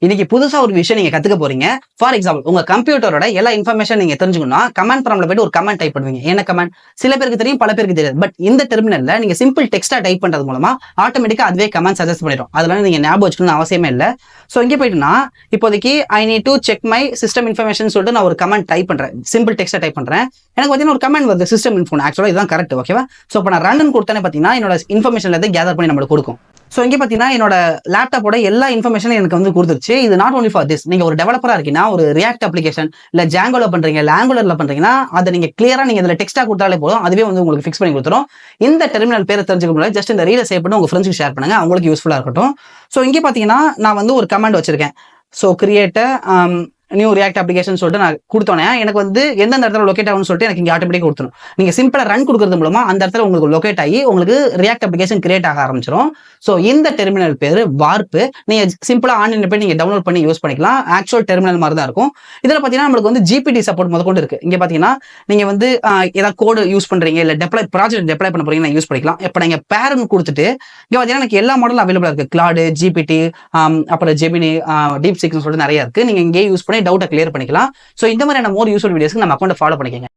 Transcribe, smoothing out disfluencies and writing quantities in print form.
இன்னைக்கு புதுசா ஒரு விஷயம் நீங்க கத்துக்க போறீங்க. ஃபார் எக்ஸாம்பிள் உங்க கம்ப்யூட்டரோட எல்லா இன்ஃபர்மேஷன் நீங்க தெரிஞ்சுக்கணும்னா கமாண்ட் ப்ராம்ப்ட்ல போயிட்டு ஒரு கமாண்ட் டைப் பண்ணுவீங்க. என்ன கமாண்ட்? சில பேருக்கு தெரியும், பல பேருக்கு தெரியாது. பட் இந்த டெர்மினல்ல நீங்க சிம்பிள் டெக்ஸ்டா டைப் பண்றது மூலமா ஆட்டோமேட்டிக்கா அதுவே கமாண்ட் சஜஸ்ட் பண்ணிடும். அதெல்லாம் நீங்க ஞாபகம் வச்சுக்கணும்னு அவசியமே இல்ல. சோ இங்க போயிட்டுனா இப்போதைக்கு I need to check my system information சொல்லிட்டு நான் ஒரு கமாண்ட் டைப் பண்றேன். சிம்பிள் டெக்ஸ்டா டைப் பண்றேன். எனக்கு பாத்தீங்கன்னா ஒரு கமாண்ட் வருது, சிஸ்டம் இன்ஃபோ. ஆக்சுவலா இதுதான் கரெக்ட். ஓகேவா? சோ இப்போ நான் ரன் கொடுத்தேன்னு பாத்தீங்கன்னா என்னோட இன்ஃபர்மேஷன் எல்லாத்தையும் கேதர் பண்ணி நம்மளுக்கு கொடுக்கும். சோ இங்க பாத்தீங்கன்னா என்னோட லேப்டாப்போட எல்லா இன்ஃபர்மேஷனும் எனக்கு வந்து கொடுத்துருச்சு. இது நாட் ஒன்லி ஃபார் திஸ். நீங்க ஒரு டெவலப்பரா இருக்கீங்கன்னா, ஒரு ரியாக்ட் அப்ளிகேஷன் இல்ல ஜாங்கோல பண்றீங்க, இல்ல ஆங்குலர்ல பண்றீங்கன்னா, அதை நீங்க கிளியரா நீங்க இதுல டெக்ஸ்டா கொடுத்தாலே போதும், அதுவே வந்து உங்களுக்கு ஃபிக்ஸ் பண்ணி கொடுத்துரும். இந்த டெர்மினல் பேரை தெரிஞ்சுக்க முடியாது, ஜஸ்ட் இந்த ரீலை சேவ் பண்ணி உங்க ஃப்ரெண்ட்ஸ்க்கு ஷேர் பண்ணுங்க, அவங்களுக்கு யூஸ்ஃபுல்லா இருக்கட்டும். சோ இங்க பாத்தீங்கன்னா நான் வந்து ஒரு கமாண்ட் வச்சிருக்கேன். So create new react application சொல்லிட்டு நான் கொடுத்தோன்னே எனக்கு வந்து எந்தெந்த இடத்துல லொகேட் ஆகும்னு சொல்லிட்டு எனக்கு இங்க ஆட்டோமேட்டிக் கொடுத்துரும். நீங்க சிம்பிளா ரன் கொடுக்கறது மூலமா அந்த இடத்துல உங்களுக்கு லொகேட் ஆகி உங்களுக்கு ரியாக்ட் அப்ளிகேஷன் கிரியேட் ஆக ஆரம்பிச்சிடும். சோ இந்த டெர்மினல் பேரு வார்ப். நீங்க சிம்பிளா ஆன்லைன்ல போய் நீங்க டவுன்லோட் பண்ணி யூஸ் பண்ணிக்கலாம். ஆக்சுவல் டெர்மினல் மாதிரி தான் இருக்கும். இதுல பாத்தீங்கன்னா நம்மளுக்கு வந்து ஜிபிடி சப்போர்ட் முதற்கொண்டு இருக்கு. இங்க பாத்தீங்கன்னா நீங்க வந்து ஏதாவது கோடு யூஸ் பண்றீங்க, இல்ல ப்ராஜெக்ட் டெப்ளை பண்ண போறீங்க, யூஸ் பண்ணிக்கலாம். இப்ப நீங்க பேரன் கொடுத்துட்டு இங்க பாத்தீங்கன்னா எனக்கு எல்லா மாடலும் அவைலபிளா இருக்கு. கிளாடு, ஜிபிடி, அப்புறம் ஜெமினி, டீப் சீக்னு சொல்லிட்டு நிறைய இருக்கு. நீங்க இங்கே யூஸ் பண்ணி டவுட்டை கிளியர் பண்ணிக்கலாம். சோ இந்த மாதிரியான மோர் யூஸ்ஃபுல் வீடியோஸ்க்கு நம்ம அக்கௌண்ட் ஃபாலோ பண்ணிக்கங்க.